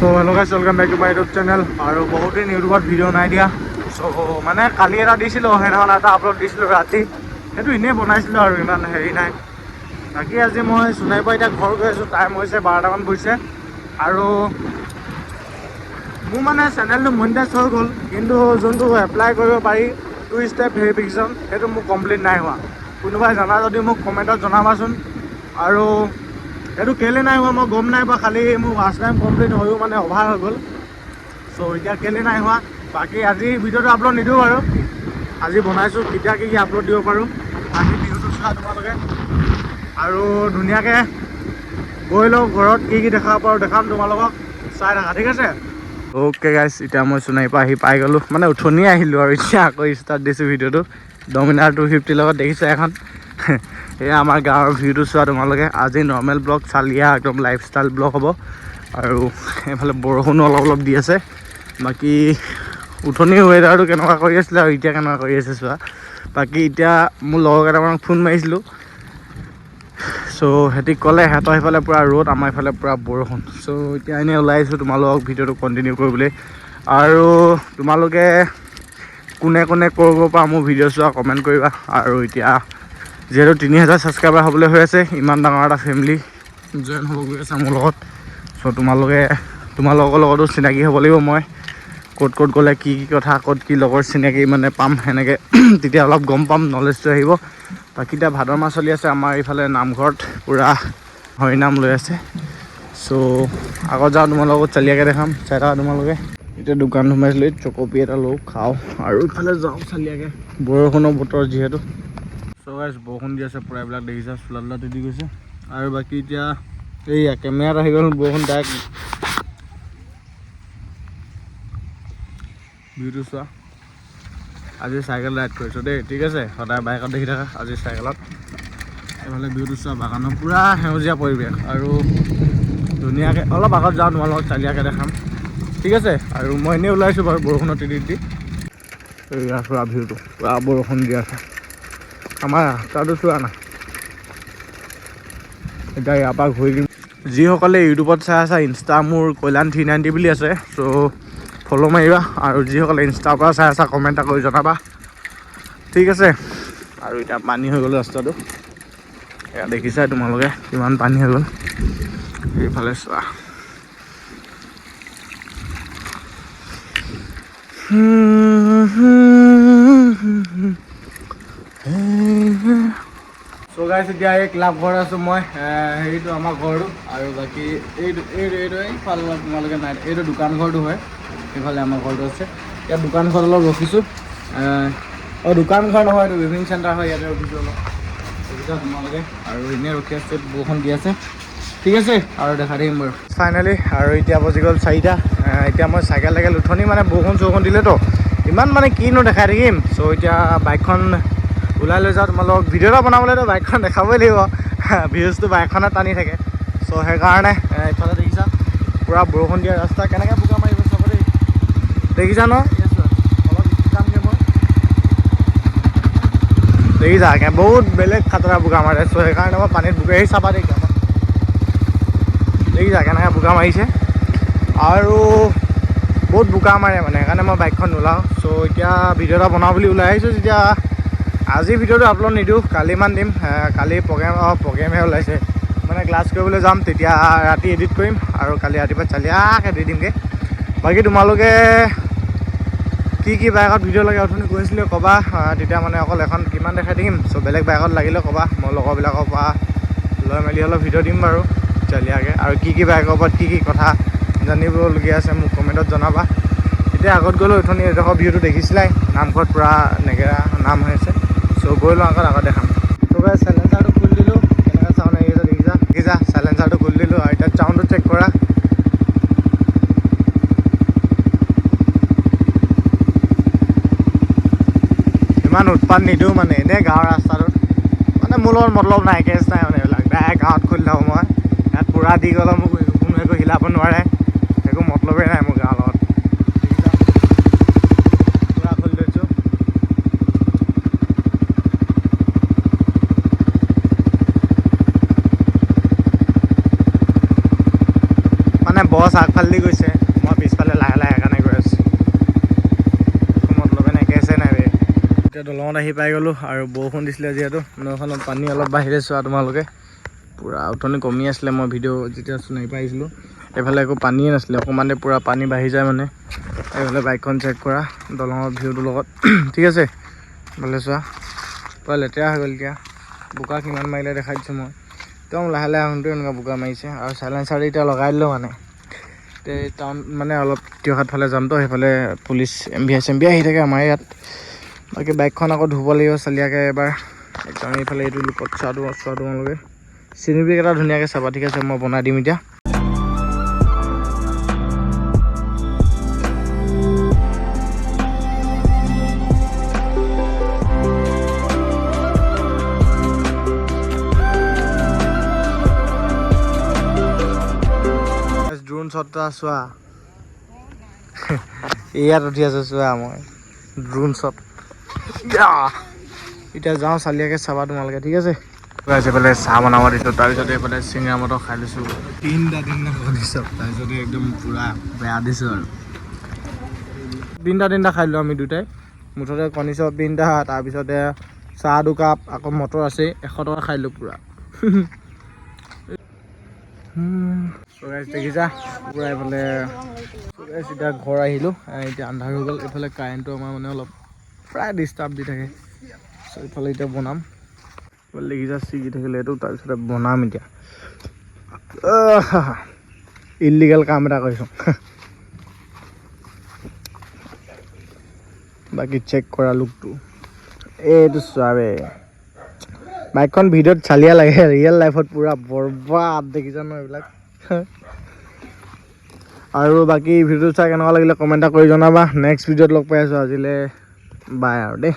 So hello guys, welcome back to my YouTube channel. আৰু বহুত দিন ইউটিউবত ভিডিঅ' নাই দিয়া। So মানে কালি এটা দিছিলোঁ, সেইদিনাখন এটা আপলোড দিছিলোঁ ৰাতি। সেইটো এনেই বনাইছিলোঁ আৰু ইমান হেৰি নাই। বাকী আজি মই সোণাৰীৰ পৰা এতিয়া ঘৰ গৈ আছোঁ। টাইম হৈছে 12টামান হৈছে। আৰু মোৰ মানে চেনেলটো মনিটাইজ হৈ গ'ল, কিন্তু যোনটো এপ্লাই কৰিব পাৰি 2 ষ্টেপ ভেৰিফিকেশ্যন, সেইটো মোৰ কমপ্লিট নাই হোৱা। কোনোবাই জানা যদি মোক কমেণ্টত জনাবাচোন। আৰু এইটো কেলৈ নাই হোৱা মই গম নাই পোৱা, খালি মোৰ ৱাচ টাইম কমপ্লিট হৈও মানে অভাৰ হৈ গ'ল। চ' এতিয়া কেলৈ নাই হোৱা, বাকী আজি ভিডিঅ'টো আপলোড নিদিওঁ বাৰু। আজি বনাইছোঁ কেতিয়া কি আপলোড দিব পাৰোঁ। বাকী ভিডিঅ'টো চোৱা তোমালোকে, আৰু ধুনীয়াকৈ গৈ লওঁ ঘৰত কি কি দেখাব পাৰোঁ, দেখাম তোমালোকক। চাই থাকা, ঠিক আছে। অ'কে গাইছ, এতিয়া মই সোণাৰীৰ পৰা পাই গ'লোঁ, মানে উঠনিয়ে আহিলোঁ আৰু এতিয়া আকৌ ষ্টাৰ্ট দিছোঁ ভিডিঅ'টো। ডমিনাৰ 250 লগত দেখিছে এখন। এয়া আমাৰ গাঁৱৰ ভিউটো চোৱা তোমালোকে। আজি নৰ্মেল ব্লগ, চালিয়া একদম লাইফষ্টাইল ব্লগ হ'ব। আৰু এইফালে বৰষুণো অলপ অলপ দি আছে। বাকী উঠনিৰ ৱেডাৰটো কেনেকুৱা কৰি আছিলে আৰু এতিয়া কেনেকুৱা কৰি আছে চোৱা। বাকী এতিয়া মোৰ লগৰ কেইটামানক ফোন মাৰিছিলোঁ। চ' সিহঁতি ক'লে সিহঁতৰ সেইফালে পূৰা ৰ'দ, আমাৰ এইফালে পূৰা বৰষুণ। চ' এতিয়া এনেই ওলাই আহিছোঁ তোমালোকক ভিডিঅ'টো কণ্টিনিউ কৰিবলৈ। আৰু তোমালোকে কোনে কোনে কৰিব পৰা মোৰ ভিডিঅ' চোৱা কমেণ্ট কৰিবা। আৰু এতিয়া যিহেতু 3000 ছাবস্ক্ৰাইবাৰ হ'বলৈ হৈ আছে, ইমান ডাঙৰ এটা ফেমিলি জইন হ'ব গৈ আছে মোৰ লগত। চ' তোমালোকৰ লগতো চিনাকি হ'ব লাগিব মই। ক'ত ক'ত গ'লে কি কি কথা, ক'ত কি লগৰ চিনাকি মানে পাম, সেনেকৈ তেতিয়া অলপ গম পাম, নলেজটো আহিব। বাকী এতিয়া ভাদৰ মাহ চলি আছে আমাৰ এইফালে নামঘৰত, পূৰা হৰিনাম লৈ আছে। চ' আগত যাওঁ তোমালোকক চালিয়াকৈ দেখাম, চাই থাকা তোমালোকে। এতিয়া দোকান সোমাইছিলোঁ, চকপি এটা লওঁ খাওঁ, আৰু ইফালে যাওঁ চালিয়াকৈ। বৰষুণৰ বতৰ যিহেতু। চ' গাইছ বৰষুণ দি আছে পূৰা, এইবিলাক দেখিছা চোলা তিতি গৈছে। আৰু বাকী এতিয়া এইয়া কেমেৰাত আহি গ'ল বৰষুণ, ডাইৰেক্ট ভিউটো চোৱা। আজি চাইকেল ৰাইড কৰিছোঁ দেই, ঠিক আছে। সদায় বাইকত দেখি থাকা, আজি চাইকেলত। এইফালে ভিউটো চোৱা, বাগানৰ পূৰা সেউজীয়া পৰিৱেশ। আৰু ধুনীয়াকৈ অলপ আগত যাওঁ তোমালোকক চালিয়াকৈ দেখাম, ঠিক আছে। আৰু মই এনেই ওলাইছোঁ বাৰু বৰষুণত তিতি। এইয়া চোৱা ভিউটো, পূৰা বৰষুণ দি আছে। আমাৰ ৰাস্তাটো চোৱা না। এতিয়া ইয়াৰ পৰা ঘূৰি দিম। যিসকলে ইউটিউবত চাই আছা, ইনষ্টা মোৰ কল্যাণ 390 বুলি আছে। চ' ফ'ল' মাৰিবা। আৰু যিসকলে ইনষ্টাৰ পৰা চাই আছা, কমেণ্ট এটা কৰি জনাবা, ঠিক আছে। আৰু এতিয়া পানী হৈ গ'ল ৰাস্তাটো, এয়া দেখিছাই তোমালোকে কিমান পানী হৈ গ'ল। এইফালে চোৱা। চ' গাইছ এতিয়া এই ক্লাব ঘৰত আছোঁ মই, হেৰিটো আমাৰ ঘৰটো। আৰু বাকী এইফালে তোমালোকে নাই, এইটো দোকান ঘৰটো হয়, সেইফালে আমাৰ ঘৰটো আছে। ইয়াত দোকান ঘৰত অলপ ৰখিছোঁ। দোকান ঘৰ নহয়, এইটো ইভিনিং চেণ্টাৰ হয়, ইয়াতে ৰখিছোঁ অলপ, ৰখিছা তোমালোকে। আৰু এনেই ৰখি আছে, বৰষুণ দি আছে, ঠিক আছে। আৰু দেখা দিম বাৰু ফাইনেলি। আৰু এতিয়া বাজি গ'ল 4টা। এতিয়া মই চাইকেল উঠনি মানে বৰষুণ দিলেতো ইমান মানে কিনো দেখাই থাকিম। চ' এতিয়া বাইকখন ওলাই লৈ যাওঁ তোমালোকক। ভিডিঅ' এটা বনাবলৈতো বাইকখন দেখাবই লাগিব, ভিউজটো বাইকখনে টানি থাকে। চ' সেইকাৰণে এইফালে দেখিছা পূৰা বৰষুণ দিয়া ৰাস্তা, কেনেকৈ বোকা মাৰিব চাব দেই, দেখিছা ন। অলপ যামগৈ মই, দেখিছা বহুত বেলেগ খাতৰা বোকা মাৰে। চ' সেইকাৰণে মই পানীত বোকা আহি চাবা দেই, দেখিছা কেনেকৈ বোকা মাৰিছে। আৰু বহুত বোকা মাৰে মানে, সেইকাৰণে মই বাইকখন নোলাওঁ। চ' এতিয়া ভিডিঅ' এটা বনাওঁ বুলি ওলাই আহিছোঁ। যেতিয়া আজি ভিডিঅ'টো আপলোড নিদিওঁ, কালিমান দিম। কালি প্ৰগ্ৰেমহে ওলাইছে, মানে ক্লাছ কৰিবলৈ যাম, তেতিয়া ৰাতি এডিট কৰিম। আৰু কালি ৰাতিপুৱা চালিয়াকৈ দি দিমগৈ। বাকী তোমালোকে কি কি বাইকত ভিডিঅ' লাগে অথনি কৈছিলোঁ ক'বা, তেতিয়া মানে অকল এখন কিমান দেখাই থাকিম। চ' বেলেগ বাইকত লাগিলে ক'বা, মই লগৰবিলাকৰ পৰা লৈ মেলি অলপ ভিডিঅ' দিম বাৰু চালিয়াকৈ। আৰু কি কি বাইকৰ ওপৰত কি কি কথা জানিবলগীয়া আছে মোক কমেণ্টত জনাবা। এতিয়া আগত গ'লোঁ, অথনি এডোখৰ ভিউটো দেখিছিলাই, নামঘৰত পূৰা নেগেৰা নাম হৈ আছে। চ' গৈ লওঁ আগত দেখাম। ত' গাইছ চাইলেঞ্চাৰটো খুলি দিলোঁ, কেনেকৈ চাউণ্ড আহি আছে দেখিছা চাইলেঞ্চাৰটো খুলি দিলোঁ। আৰু এতিয়া চাউণ্ডটো চেক কৰা। ইমান উৎপাত নিদিওঁ মানে, এনেই গাঁৱৰ ৰাস্তাটোত মানে মোৰ লগত মতলব নাই, কেছ নাই মানে এইবিলাক। ডাইৰেক্ট গাঁৱত খুলি থাকোঁ মই, ইয়াত পূৰা দি গ'লে মোক কোনো একো হিলাব নোৱাৰে, একো মতলবেই নাই মোৰ গাঁৱৰ লগত। পূৰা খুলি লৈছোঁ। মানে বছ ফালেদি গৈছে, মই পিছফালে লাহে লাহে সেইকাৰণে গৈ আছোঁ। মতলব নাই, কেছে নাই বে। এতিয়া দলঙত আহি পাই গ'লোঁ আৰু বৰষুণ দিছিলে যিহেতু নৈখনত পানী অলপ বাঢ়িলে চোৱা তোমালোকে। পূৰা উঠনি কমি আছিলে, মই ভিডিঅ' যেতিয়া চোনাৰি পৰা আহিছিলোঁ এইফালে একো পানীয়ে নাছিলে, অকণমানে পূৰা পানী বাঢ়ি যায় মানে। এইফালে বাইকখন চেক কৰা দলঙৰ ভিউটোৰ লগত ঠিক আছে। ভালে চোৱা পূৰা লেতেৰা হৈ গ'ল। এতিয়া বোকা কিমান মাৰিলে দেখাই দিছোঁ মই। একদম লাহে লাহে আহোঁতে এনেকুৱা বোকা মাৰিছে আৰু চাইলেঞ্চাৰ এতিয়া লগাই দিলোঁ মানে। এতিয়া টাউন মানে অলপ তিয়হাট ফালে যামতো, সেইফালে পুলিচ MVI আহি থাকে আমাৰ ইয়াত। বাকী বাইকখন আকৌ ধুব লাগিব চালিয়াকৈ এবাৰ। একদম এইফালে এইটো লুকত চোৱা তোমালোকে। চিনেৰিক এটা ধুনীয়াকৈ চাবা ঠিক আছে, মই বনাই দিম এতিয়া। ড্ৰোন শ্বটটা চোৱা ইয়াত উঠি আছোঁ চোৱা মই ড্ৰোন শ্বট। এতিয়া যাওঁ চালিয়াকৈ চাবা তোমালোকে ঠিক আছে। এইফালে চাহ বনাব দিছোঁ, তাৰপিছতে এইফালে চিঙৰা মটৰ খাই লৈছোঁ। তিনিটা দিছোঁ, তাৰপিছতে একদম পূৰা বেয়া দিছোঁ আৰু তিনিটা খাই দিলোঁ আমি দুটাই। মুঠতে কণী চপ 3টা, তাৰপিছতে চাহ 2 কাপ, আকৌ মটৰ আছে 100 টকা খাই দিলোঁ পূৰা। দেখিছা পূৰা এইফালে এতিয়া ঘৰ আহিলোঁ। এতিয়া আন্ধাৰ হৈ গ'ল। এইফালে কাৰেণ্টটো আমাৰ মানে অলপ প্ৰায় ডিষ্টাৰ্ব দি থাকে। চ' এইফালে এতিয়া বনাম। দেখিছা ছিগি থাকিলে এইটো, তাৰপিছতে বনাম এতিয়া। ইলিগেল কাম এটা কৰিছোঁ। বাকী চেক কৰা লুকটো, এইটো চোৱা বে। বাইকখন ভিডিঅ'ত চালিয়া লাগে, ৰিয়েল লাইফত পূৰা বৰবাদ দেখিছা ন এইবিলাক। আৰু বাকী ভিডিঅ'টো চাই কেনেকুৱা লাগিলে কমেণ্ট এটা কৰি জনাবা। নেক্সট ভিডিঅ'ত লগ পাই আছোঁ। আজিলৈ বাই আৰু দেই।